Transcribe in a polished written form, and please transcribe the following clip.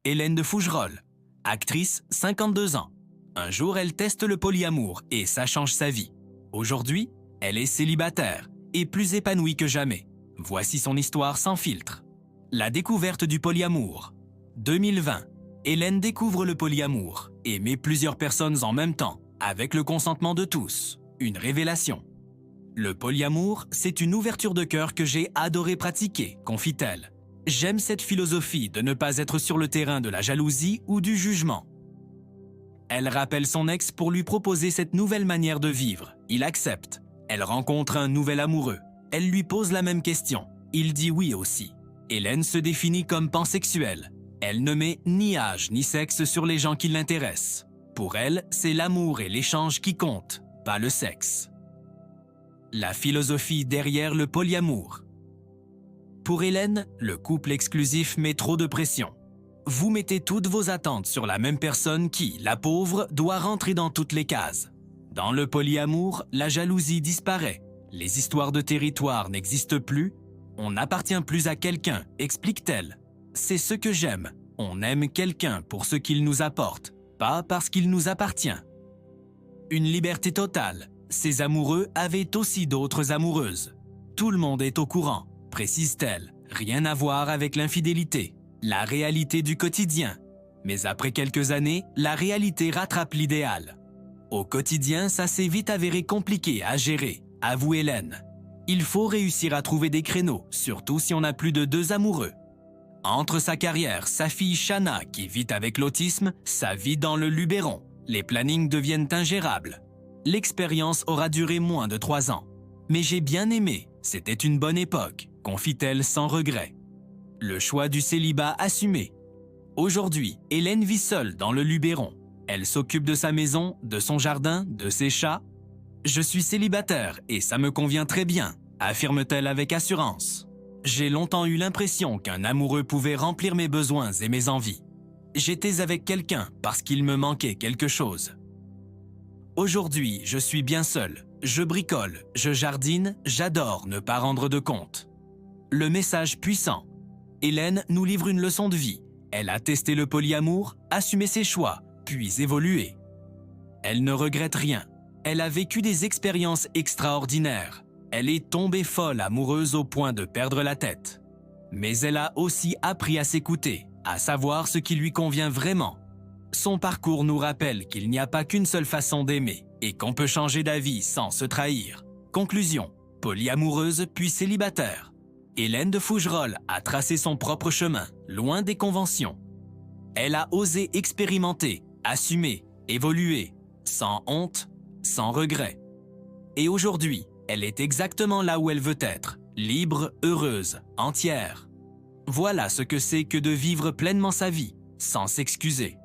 Hélène de Fougerolles, actrice, 52 ans. Un jour, elle teste le polyamour et ça change sa vie. Aujourd'hui, elle est célibataire et plus épanouie que jamais. Voici son histoire sans filtre. La découverte du polyamour. 2020, Hélène découvre le polyamour et met plusieurs personnes en même temps, avec le consentement de tous. Une révélation. Le polyamour, c'est une ouverture de cœur que j'ai adoré pratiquer, confie-t-elle. J'aime cette philosophie de ne pas être sur le terrain de la jalousie ou du jugement. Elle rappelle son ex pour lui proposer cette nouvelle manière de vivre. Il accepte. Elle rencontre un nouvel amoureux. Elle lui pose la même question. Il dit oui aussi. Hélène se définit comme pansexuelle. Elle ne met ni âge ni sexe sur les gens qui l'intéressent. Pour elle, c'est l'amour et l'échange qui comptent, pas le sexe. La philosophie derrière le polyamour. Pour Hélène, le couple exclusif met trop de pression. Vous mettez toutes vos attentes sur la même personne qui, la pauvre, doit rentrer dans toutes les cases. Dans le polyamour, la jalousie disparaît. Les histoires de territoire n'existent plus. On n'appartient plus à quelqu'un, explique-t-elle. C'est ce que j'aime. On aime quelqu'un pour ce qu'il nous apporte, pas parce qu'il nous appartient. Une liberté totale. Ces amoureux avaient aussi d'autres amoureuses. Tout le monde est au courant, précise-t-elle. Rien à voir avec l'infidélité. La réalité du quotidien. Mais après quelques années, la réalité rattrape l'idéal. Au quotidien, ça s'est vite avéré compliqué à gérer, avoue Hélène. Il faut réussir à trouver des créneaux, surtout si on a plus de 2 amoureux. Entre sa carrière, sa fille Shana, qui vit avec l'autisme, sa vie dans le Luberon, les plannings deviennent ingérables. L'expérience aura duré moins de 3 ans. Mais j'ai bien aimé, c'était une bonne époque, confie-t-elle sans regret. Le choix du célibat assumé. Aujourd'hui, Hélène vit seule dans le Luberon. Elle s'occupe de sa maison, de son jardin, de ses chats. « Je suis célibataire et ça me convient très bien », affirme-t-elle avec assurance. « J'ai longtemps eu l'impression qu'un amoureux pouvait remplir mes besoins et mes envies. J'étais avec quelqu'un parce qu'il me manquait quelque chose. Aujourd'hui, je suis bien seule. Je bricole, je jardine, j'adore ne pas rendre de compte. » Le message puissant. Hélène nous livre une leçon de vie. Elle a testé le polyamour, assumé ses choix, puis évolué. Elle ne regrette rien. Elle a vécu des expériences extraordinaires. Elle est tombée folle amoureuse au point de perdre la tête. Mais elle a aussi appris à s'écouter, à savoir ce qui lui convient vraiment. Son parcours nous rappelle qu'il n'y a pas qu'une seule façon d'aimer et qu'on peut changer d'avis sans se trahir. Conclusion, polyamoureuse puis célibataire. Hélène de Fougerolles a tracé son propre chemin, loin des conventions. Elle a osé expérimenter, assumer, évoluer, sans honte, sans regret. Et aujourd'hui, elle est exactement là où elle veut être, libre, heureuse, entière. Voilà ce que c'est que de vivre pleinement sa vie, sans s'excuser.